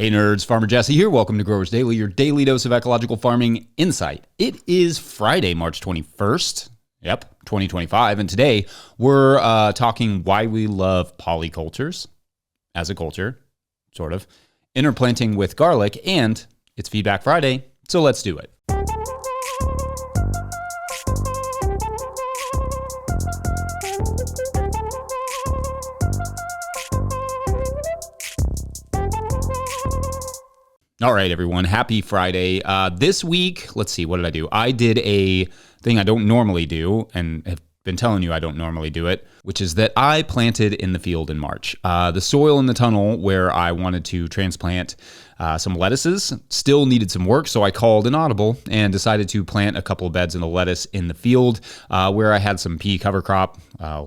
Hey nerds, Farmer Jesse here. Welcome to Growers Daily, your daily dose of ecological farming insight. It is Friday, March 21st. Yep, 2025. And today we're talking why we love polycultures as a culture, sort of, interplanting with garlic, and it's Feedback Friday, so let's do it. All right, everyone. Happy Friday. This week, let's see, what did I do? I did a thing I don't normally do and have been telling you I don't normally do it, which is that I planted in the field in March. The soil in the tunnel where I wanted to transplant some lettuces still needed some work, so I called an audible and decided to plant a couple of beds of lettuce in the field where I had some pea cover crop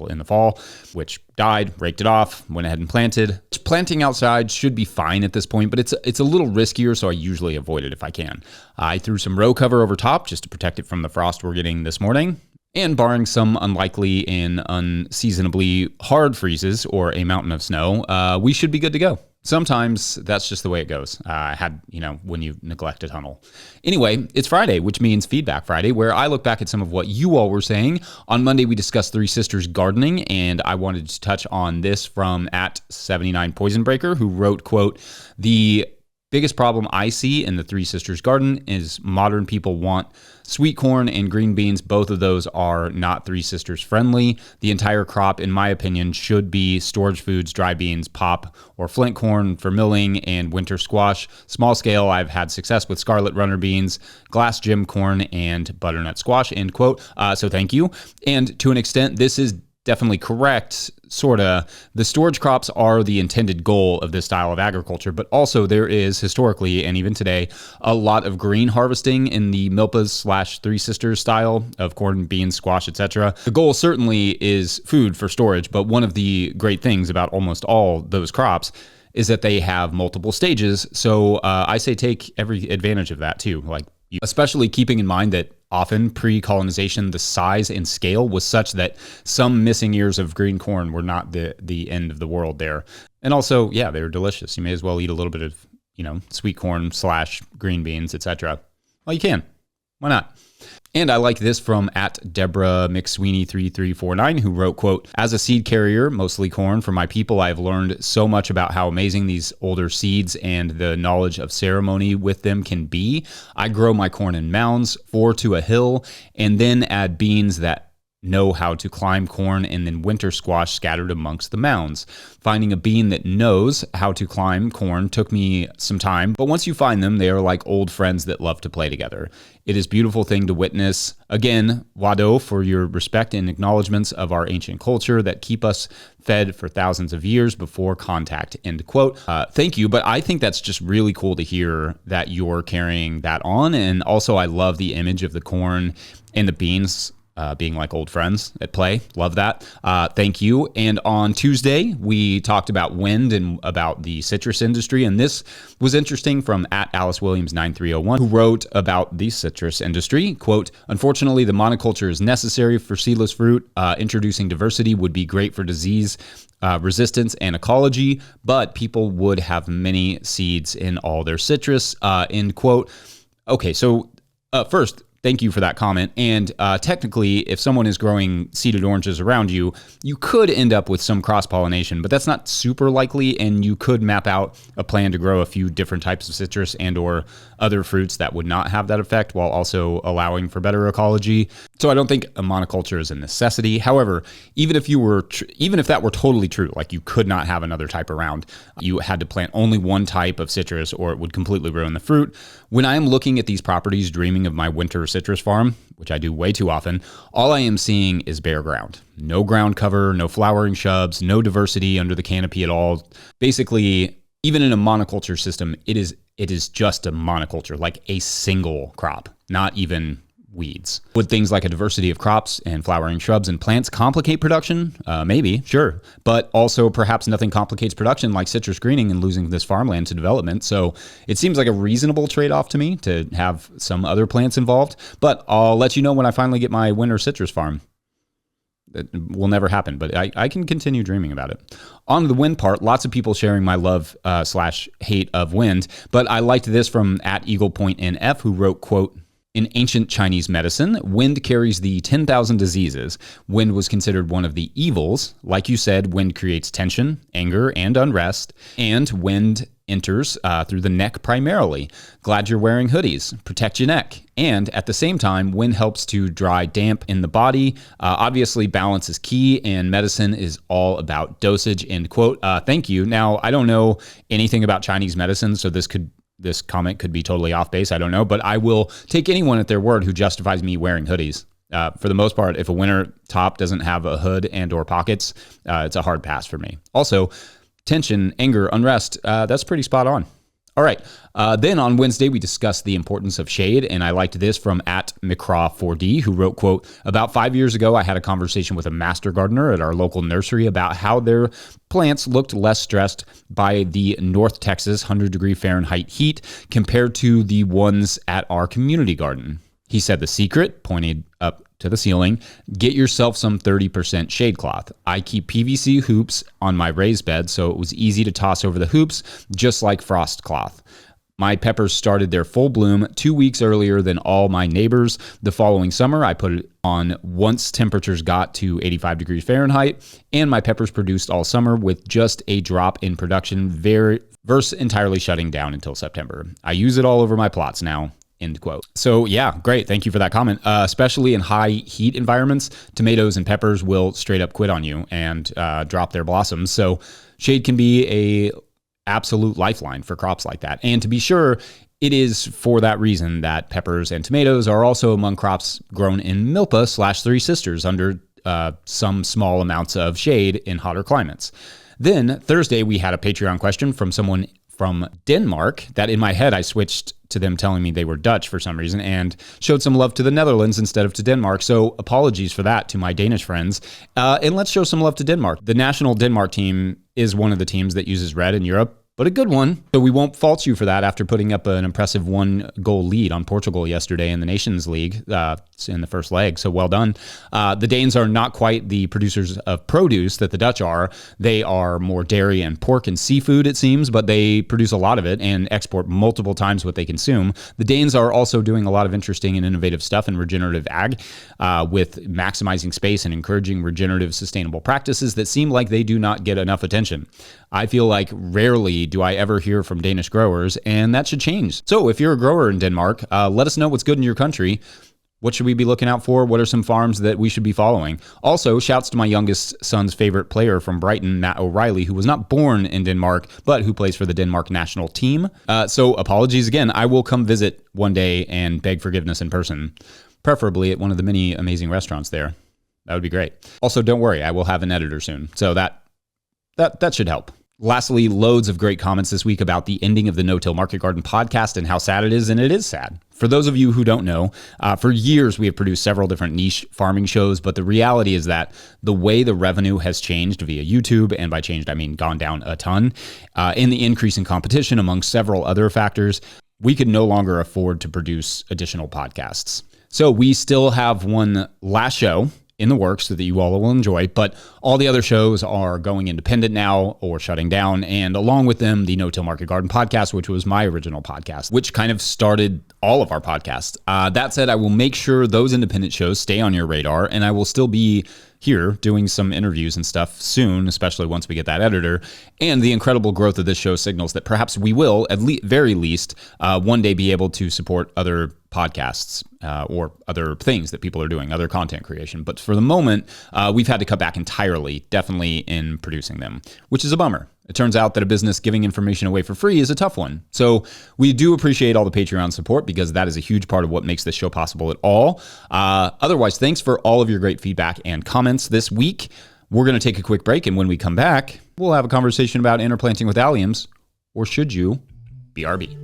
in the fall, which died, raked it off, went ahead and planted. Planting outside should be fine at this point, but it's a little riskier, so I usually avoid it if I can. I threw some row cover over top just to protect it from the frost we're getting this morning. And barring some unlikely and unseasonably hard freezes or a mountain of snow, we should be good to go. Sometimes that's just the way it goes. When you neglect a tunnel. Anyway, it's Friday, which means Feedback Friday, where I look back at some of what you all were saying. On Monday, we discussed Three Sisters gardening, and I wanted to touch on this from @79poisonbreaker, who wrote, quote, "The biggest problem I see in the Three Sisters garden is modern people want sweet corn and green beans. Both of those are not Three Sisters friendly. The entire crop, in my opinion, should be storage foods, dry beans, pop or flint corn for milling, and winter squash. Small scale, I've had success with scarlet runner beans, glass gem corn, and butternut squash," end quote. So thank you. And to an extent, this is definitely correct, sorta. The storage crops are the intended goal of this style of agriculture, but also there is historically and even today a lot of green harvesting in the milpas / Three Sisters style of corn, beans, squash, etc. The goal certainly is food for storage, but one of the great things about almost all those crops is that they have multiple stages. So I say take every advantage of that too, especially keeping in mind that often pre-colonization, the size and scale was such that some missing ears of green corn were not the end of the world there. And also, yeah, they're delicious. You may as well eat a little bit of, sweet corn / green beans, etc. Well, you can. Why not? And I like this from @DeborahMcSweeney3349, who wrote, quote, "As a seed carrier, mostly corn, for my people, I've learned so much about how amazing these older seeds and the knowledge of ceremony with them can be. I grow my corn in mounds, 4 to a hill, and then add beans that know how to climb corn, and then winter squash scattered amongst the mounds. Finding a bean that knows how to climb corn took me some time, but once you find them, they are like old friends that love to play together. It is a beautiful thing to witness. Again, Wado, for your respect and acknowledgments of our ancient culture that keep us fed for thousands of years before contact," end quote. Thank you, but I think that's just really cool to hear that you're carrying that on. And also, I love the image of the corn and the beans being like old friends at play. Love that. Thank you. And on Tuesday, we talked about wind and about the citrus industry. And this was interesting from @AliceWilliams9301, who wrote about the citrus industry. Quote, "Unfortunately, the monoculture is necessary for seedless fruit. Introducing diversity would be great for disease resistance and ecology, but people would have many seeds in all their citrus," end quote. Okay, so first, thank you for that comment. And technically, if someone is growing seeded oranges around you, you could end up with some cross-pollination, but that's not super likely, and you could map out a plan to grow a few different types of citrus and or other fruits that would not have that effect while also allowing for better ecology. So I don't think a monoculture is a necessity. However, even if that were totally true, like you could not have another type around, you had to plant only one type of citrus or it would completely ruin the fruit. When I am looking at these properties dreaming of my winter citrus farm, which I do way too often, all I am seeing is bare ground. No ground cover, no flowering shrubs, no diversity under the canopy at all. Basically, even in a monoculture system, it is just a monoculture, like a single crop, not even weeds. Would things like a diversity of crops and flowering shrubs and plants complicate production? Maybe, sure. But also perhaps nothing complicates production like citrus greening and losing this farmland to development. So it seems like a reasonable trade-off to me to have some other plants involved. But I'll let you know when I finally get my winter citrus farm. It will never happen, but I can continue dreaming about it. On the wind part, lots of people sharing my love slash hate of wind, but I liked this from @EaglePointNF, who wrote, quote, in ancient Chinese medicine, wind carries the 10,000 diseases. Wind was considered one of the evils. Like you said, wind creates tension, anger, and unrest, and wind enters through the neck primarily. Glad you're wearing hoodies. Protect your neck. And at the same time, wind helps to dry damp in the body. Obviously, balance is key, and medicine is all about dosage, end quote. Thank you. Now, I don't know anything about Chinese medicine, so this comment could be totally off base. I don't know, but I will take anyone at their word who justifies me wearing hoodies. For the most part, if a winter top doesn't have a hood and or pockets, it's a hard pass for me. Also, tension, anger, unrest, that's pretty spot on. All right. Then on Wednesday, we discussed the importance of shade, and I liked this from @McCraw4D, who wrote, quote, about 5 years ago, I had a conversation with a master gardener at our local nursery about how their plants looked less stressed by the North Texas 100-degree Fahrenheit heat compared to the ones at our community garden. He said the secret, pointed up to the ceiling, get yourself some 30% shade cloth. I keep PVC hoops on my raised bed, so it was easy to toss over the hoops, just like frost cloth. My peppers started their full bloom 2 weeks earlier than all my neighbors. The following summer, I put it on once temperatures got to 85 degrees Fahrenheit, and my peppers produced all summer with just a drop in production versus entirely shutting down until September. I use it all over my plots now. End quote. So yeah, great. Thank you for that comment. Especially in high heat environments, tomatoes and peppers will straight up quit on you and drop their blossoms. So shade can be a absolute lifeline for crops like that. And to be sure, it is for that reason that peppers and tomatoes are also among crops grown in milpa / Three Sisters under some small amounts of shade in hotter climates. Then Thursday, we had a Patreon question from someone from Denmark that in my head I switched to them telling me they were Dutch for some reason and showed some love to the Netherlands instead of to Denmark. So apologies for that to my Danish friends. And let's show some love to Denmark. The national Denmark team is one of the teams that uses red in Europe, but a good one. So we won't fault you for that after putting up an impressive 1-goal lead on Portugal yesterday in the Nations League in the first leg. So well done. The Danes are not quite the producers of produce that the Dutch are. They are more dairy and pork and seafood, it seems, but they produce a lot of it and export multiple times what they consume. The Danes are also doing a lot of interesting and innovative stuff in regenerative ag with maximizing space and encouraging regenerative sustainable practices that seem like they do not get enough attention. I feel like rarely do I ever hear from Danish growers, and that should change. So if you're a grower in Denmark, let us know what's good in your country. What should we be looking out for? What are some farms that we should be following? Also, shouts to my youngest son's favorite player from Brighton, Matt O'Reilly, who was not born in Denmark, but who plays for the Denmark national team. So apologies again. I will come visit one day and beg forgiveness in person, preferably at one of the many amazing restaurants there. That would be great. Also, don't worry, I will have an editor soon. So that should help. Lastly, loads of great comments this week about the ending of the No-Till Market Garden podcast and how sad it is, and it is sad. For those of you who don't know, for years we have produced several different niche farming shows, but the reality is that the way the revenue has changed via YouTube, and by changed I mean gone down a ton, in the increase in competition among several other factors, we could no longer afford to produce additional podcasts. So we still have one last show in the works so that you all will enjoy, but all the other shows are going independent now or shutting down, and along with them, the No-Till Market Garden podcast, which was my original podcast, which kind of started all of our podcasts. That said, I will make sure those independent shows stay on your radar, and I will still be here doing some interviews and stuff soon, especially once we get that editor. And the incredible growth of this show signals that perhaps we will, at very least, one day be able to support other podcasts or other things that people are doing, other content creation. But for the moment, we've had to cut back entirely, definitely in producing them, which is a bummer. It turns out that a business giving information away for free is a tough one. So we do appreciate all the Patreon support because that is a huge part of what makes this show possible at all. Otherwise, thanks for all of your great feedback and comments this week. We're going to take a quick break, and when we come back, we'll have a conversation about interplanting with alliums, or should you? BRB.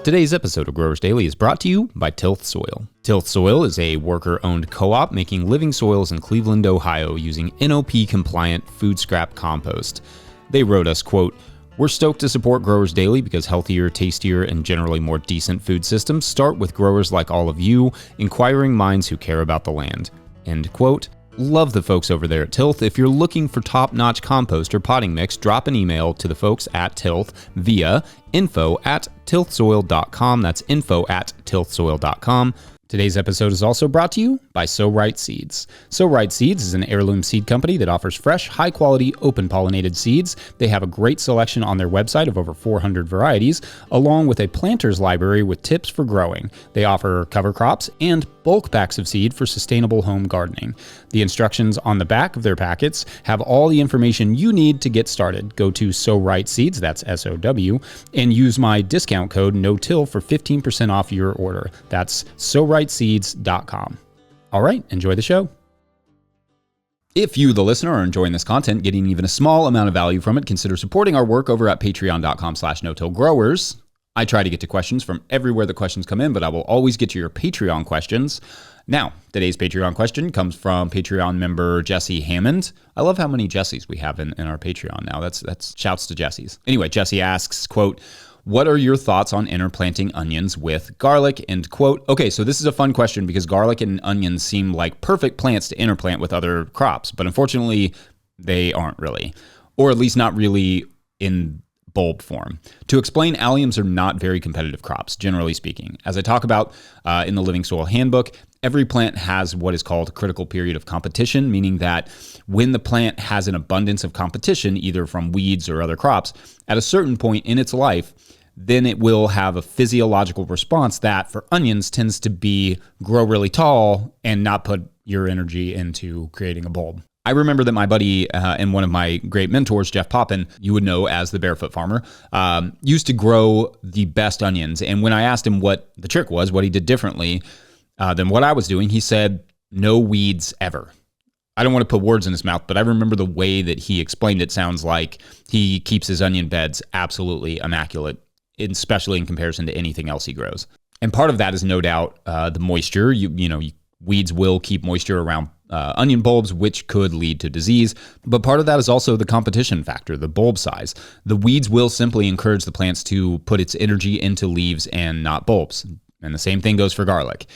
Today's episode of Growers Daily is brought to you by Tilth Soil. Tilth Soil is a worker-owned co-op making living soils in Cleveland, Ohio using NOP-compliant food scrap compost. They wrote us, quote, "We're stoked to support Growers Daily because healthier, tastier, and generally more decent food systems start with growers like all of you, inquiring minds who care about the land." End quote. Love the folks over there at Tilth. If you're looking for top-notch compost or potting mix, drop an email to the folks at Tilth via info@tilthsoil.com. That's info@tilthsoil.com. Today's episode is also brought to you by So Right Seeds. So Right Seeds is an heirloom seed company that offers fresh, high-quality, open-pollinated seeds. They have a great selection on their website of over 400 varieties, along with a planter's library with tips for growing. They offer cover crops and bulk packs of seed for sustainable home gardening. The instructions on the back of their packets have all the information you need to get started. Go to So Right Seeds, that's SOW, and use my discount code NOTIL for 15% off your order. That's SoRightSeeds.com. All right, enjoy the show. If you, the listener, are enjoying this content, getting even a small amount of value from it, consider supporting our work over at patreon.com/NoTillGrowers. I try to get to questions from everywhere the questions come in, but I will always get to your Patreon questions. Now, today's Patreon question comes from Patreon member Jesse Hammond. I love how many Jessies we have in our Patreon now. That's shouts to Jessies. Anyway, Jesse asks, quote, "What are your thoughts on interplanting onions with garlic?" End quote. Okay, so this is a fun question because garlic and onions seem like perfect plants to interplant with other crops, but unfortunately, they aren't really, or at least not really in bulb form. To explain, alliums are not very competitive crops, generally speaking. As I talk about in the Living Soil Handbook, every plant has what is called a critical period of competition, meaning that when the plant has an abundance of competition, either from weeds or other crops, at a certain point in its life, then it will have a physiological response that for onions tends to be grow really tall and not put your energy into creating a bulb. I remember that my buddy and one of my great mentors, Jeff Poppin, you would know as the Barefoot Farmer, used to grow the best onions. And when I asked him what the trick was, what he did differently than what I was doing, he said, no weeds ever. I don't want to put words in his mouth, but I remember the way that he explained it sounds like he keeps his onion beds absolutely immaculate, especially in comparison to anything else he grows. And part of that is no doubt the moisture. Weeds will keep moisture around onion bulbs, which could lead to disease. But part of that is also the competition factor, the bulb size. The weeds will simply encourage the plants to put its energy into leaves and not bulbs. And the same thing goes for garlic.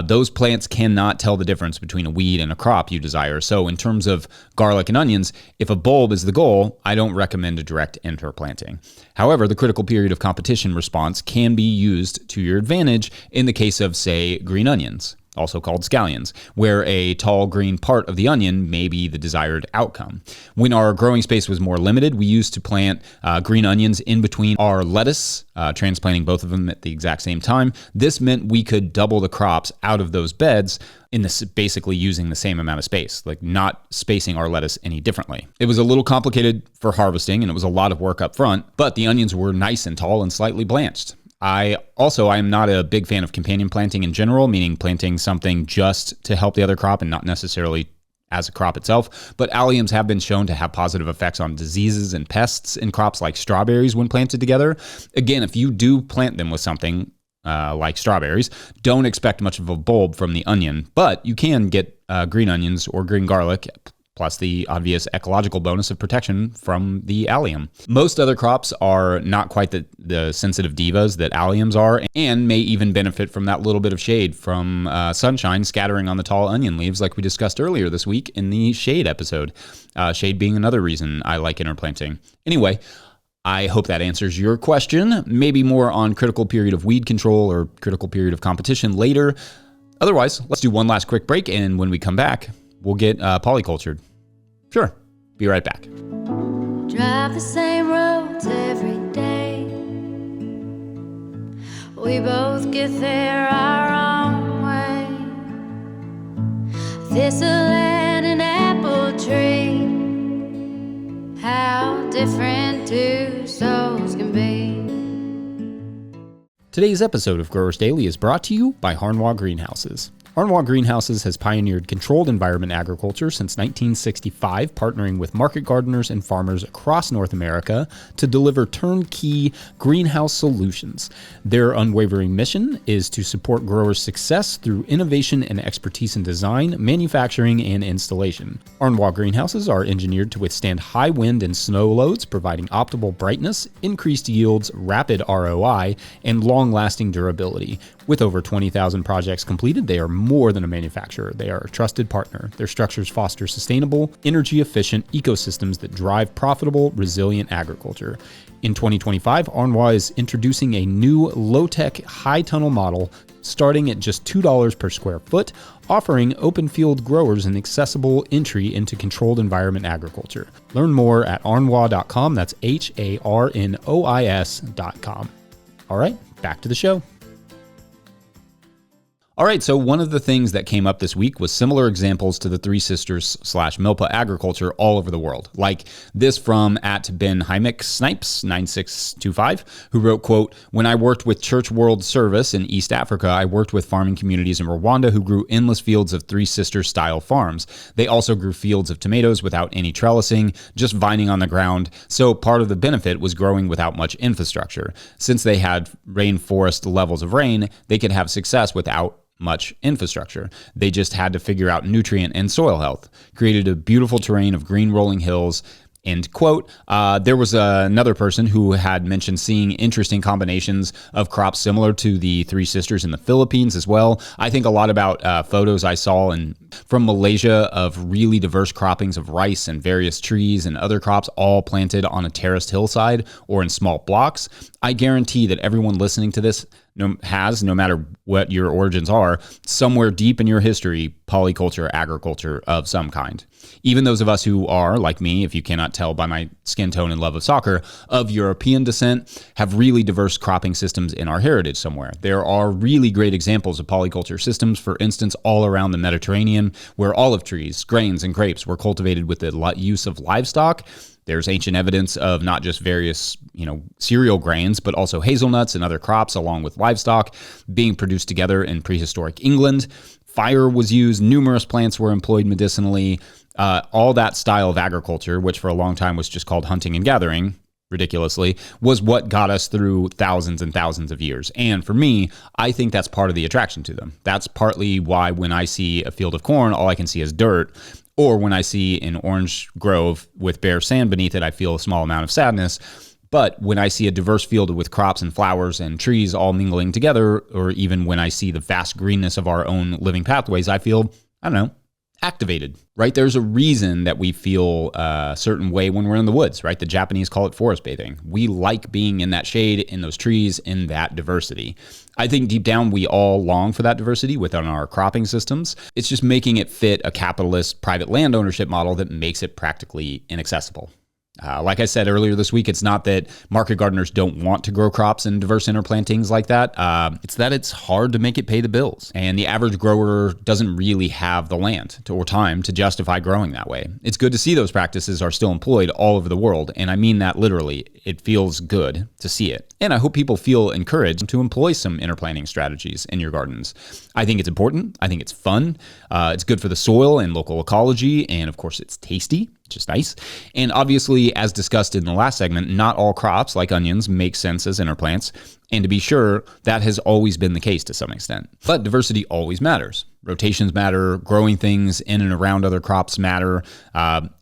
Those plants cannot tell the difference between a weed and a crop you desire. So in terms of garlic and onions, if a bulb is the goal, I don't recommend a direct interplanting. However, the critical period of competition response can be used to your advantage in the case of, say, green onions, also called scallions, where a tall green part of the onion may be the desired outcome. When our growing space was more limited, we used to plant green onions in between our lettuce, transplanting both of them at the exact same time. This meant we could double the crops out of those beds in this, basically using the same amount of space, like not spacing our lettuce any differently. It was a little complicated for harvesting and it was a lot of work up front, but the onions were nice and tall and slightly blanched. I am not a big fan of companion planting in general, meaning planting something just to help the other crop and not necessarily as a crop itself. But alliums have been shown to have positive effects on diseases and pests in crops like strawberries when planted together. Again, if you do plant them with something like strawberries, don't expect much of a bulb from the onion, but you can get green onions or green garlic, plus the obvious ecological bonus of protection from the allium. Most other crops are not quite the sensitive divas that alliums are, and may even benefit from that little bit of shade from sunshine scattering on the tall onion leaves like we discussed earlier this week in the shade episode. Shade being another reason I like interplanting. Anyway, I hope that answers your question. Maybe more on critical period of weed control or critical period of competition later. Otherwise, let's do one last quick break, and when we come back, we'll get polycultured. Sure. Be right back. Drive the same roads every day. We both get there our own way. Thistle and an apple tree. How different two souls can be. Today's episode of Growers Daily is brought to you by Harnwah Greenhouses. Arnwa Greenhouses has pioneered controlled environment agriculture since 1965, partnering with market gardeners and farmers across North America to deliver turnkey greenhouse solutions. Their unwavering mission is to support growers' success through innovation and expertise in design, manufacturing, and installation. Arnwa Greenhouses are engineered to withstand high wind and snow loads, providing optimal brightness, increased yields, rapid ROI, and long-lasting durability. With over 20,000 projects completed, they are more than a manufacturer. They are a trusted partner. Their structures foster sustainable, energy-efficient ecosystems that drive profitable, resilient agriculture. In 2025, Arnwa is introducing a new low-tech, high-tunnel model starting at just $2 per square foot, offering open field growers an accessible entry into controlled environment agriculture. Learn more at arnwa.com. That's HARNOIS.com. All right, back to the show. All right, so one of the things that came up this week was similar examples to the Three Sisters / Milpa agriculture all over the world. Like this from @BenHymick_Snipes9625, who wrote, quote, "When I worked with Church World Service in East Africa, I worked with farming communities in Rwanda who grew endless fields of Three Sisters style farms. They also grew fields of tomatoes without any trellising, just vining on the ground. So part of the benefit was growing without much infrastructure. Since they had rainforest levels of rain, they could have success without much infrastructure. They just had to figure out nutrient and soil health. Created a beautiful terrain of green rolling hills." End quote. There was another person who had mentioned seeing interesting combinations of crops similar to the Three Sisters in the Philippines as well. I think a lot about photos I saw from Malaysia of really diverse croppings of rice and various trees and other crops all planted on a terraced hillside or in small blocks. I guarantee that everyone listening to this no matter what your origins are, somewhere deep in your history, polyculture, agriculture of some kind. Even those of us who are, like me, if you cannot tell by my skin tone and love of soccer, of European descent, have really diverse cropping systems in our heritage somewhere. There are really great examples of polyculture systems, for instance, all around the Mediterranean, where olive trees, grains, and grapes were cultivated with the use of livestock. There's ancient evidence of not just various, cereal grains, but also hazelnuts and other crops along with livestock being produced together in prehistoric England. Fire was used. Numerous plants were employed medicinally. All that style of agriculture, which for a long time was just called hunting and gathering, ridiculously, was what got us through thousands and thousands of years. And for me, I think that's part of the attraction to them. That's partly why when I see a field of corn, all I can see is dirt. Or when I see an orange grove with bare sand beneath it, I feel a small amount of sadness. But when I see a diverse field with crops and flowers and trees all mingling together, or even when I see the vast greenness of our own living pathways, I feel, activated, right? There's a reason that we feel a certain way when we're in the woods, right? The Japanese call it forest bathing. We like being in that shade, in those trees, in that diversity. I think deep down, we all long for that diversity within our cropping systems. It's just making it fit a capitalist private land ownership model that makes it practically inaccessible. Like I said earlier this week, it's not that market gardeners don't want to grow crops and diverse interplantings like that. It's that it's hard to make it pay the bills. And the average grower doesn't really have the land or time to justify growing that way. It's good to see those practices are still employed all over the world. And I mean that literally. It feels good to see it. And I hope people feel encouraged to employ some interplanting strategies in your gardens. I think it's important. I think it's fun. It's good for the soil and local ecology. And of course, it's tasty. Just nice. And obviously, as discussed in the last segment, not all crops, like onions, make sense as interplants. And to be sure, that has always been the case to some extent. But diversity always matters. Rotations matter. Growing things in and around other crops matter.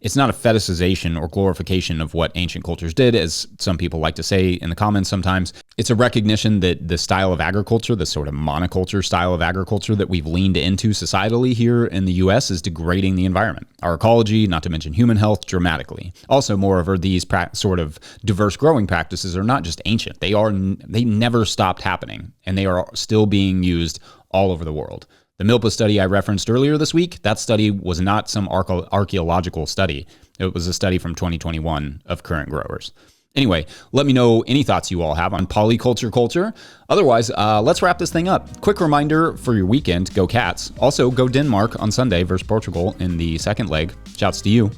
It's not a fetishization or glorification of what ancient cultures did, as some people like to say in the comments sometimes. It's a recognition that the style of agriculture, the sort of monoculture style of agriculture that we've leaned into societally here in the US, is degrading the environment, our ecology, not to mention human health, dramatically. Also, moreover, these sort of diverse growing practices are not just ancient. They never stopped happening, and they are still being used all over the world. The Milpa study I referenced earlier this week, that study was not some archaeological study. It was a study from 2021 of current growers. Anyway, let me know any thoughts you all have on polyculture culture. Otherwise, let's wrap this thing up. Quick reminder for your weekend, go Cats. Also, go Denmark on Sunday versus Portugal in the second leg. Shouts to you.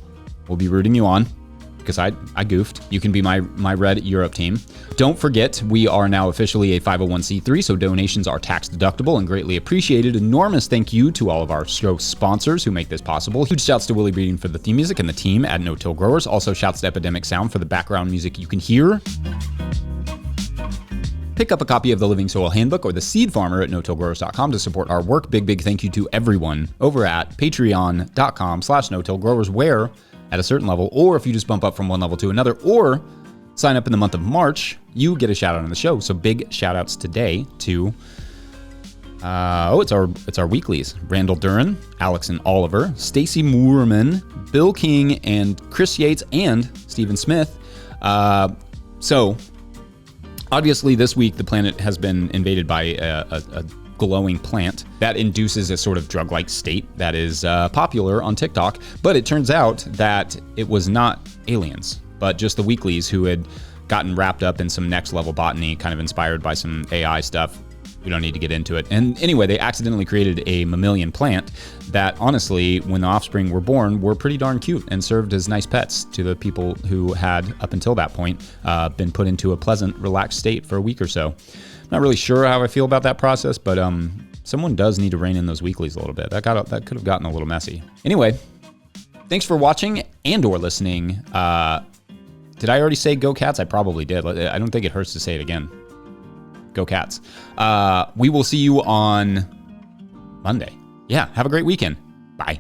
We'll be rooting you on. because I goofed. You can be my Red Europe team. Don't forget, we are now officially a 501c3, so donations are tax deductible and greatly appreciated. Enormous thank you to all of our show sponsors who make this possible. Huge shouts to Willie Breeding for the theme music and the team at No Till Growers. Also shouts to Epidemic Sound for the background music you can hear. Pick up a copy of the Living Soil Handbook or the Seed Farmer at no-tillgrowers.com to support our work. Big thank you to everyone over at patreon.com/no-tillgrowers, where at a certain level, or if you just bump up from one level to another, or sign up in the month of March, you get a shout out on the show. So big shout outs today to, it's our weeklies. Randall Duran, Alex and Oliver, Stacy Moorman, Bill King, and Chris Yates, and Stephen Smith. So obviously this week the planet has been invaded by a glowing plant that induces a sort of drug-like state that is popular on TikTok. But it turns out that it was not aliens, but just the weeklies who had gotten wrapped up in some next level botany, kind of inspired by some AI stuff. We don't need to get into it. And anyway, they accidentally created a mammalian plant that honestly, when the offspring were born, were pretty darn cute and served as nice pets to the people who had, up until that point, been put into a pleasant, relaxed state for a week or so. Not really sure how I feel about that process, but someone does need to rein in those weeklies a little bit. That could have gotten a little messy. Anyway, thanks for watching and or listening. Did I already say go Cats? I probably did. I don't think it hurts to say it again. Go Cats. We will see you on Monday. Yeah, have a great weekend. Bye.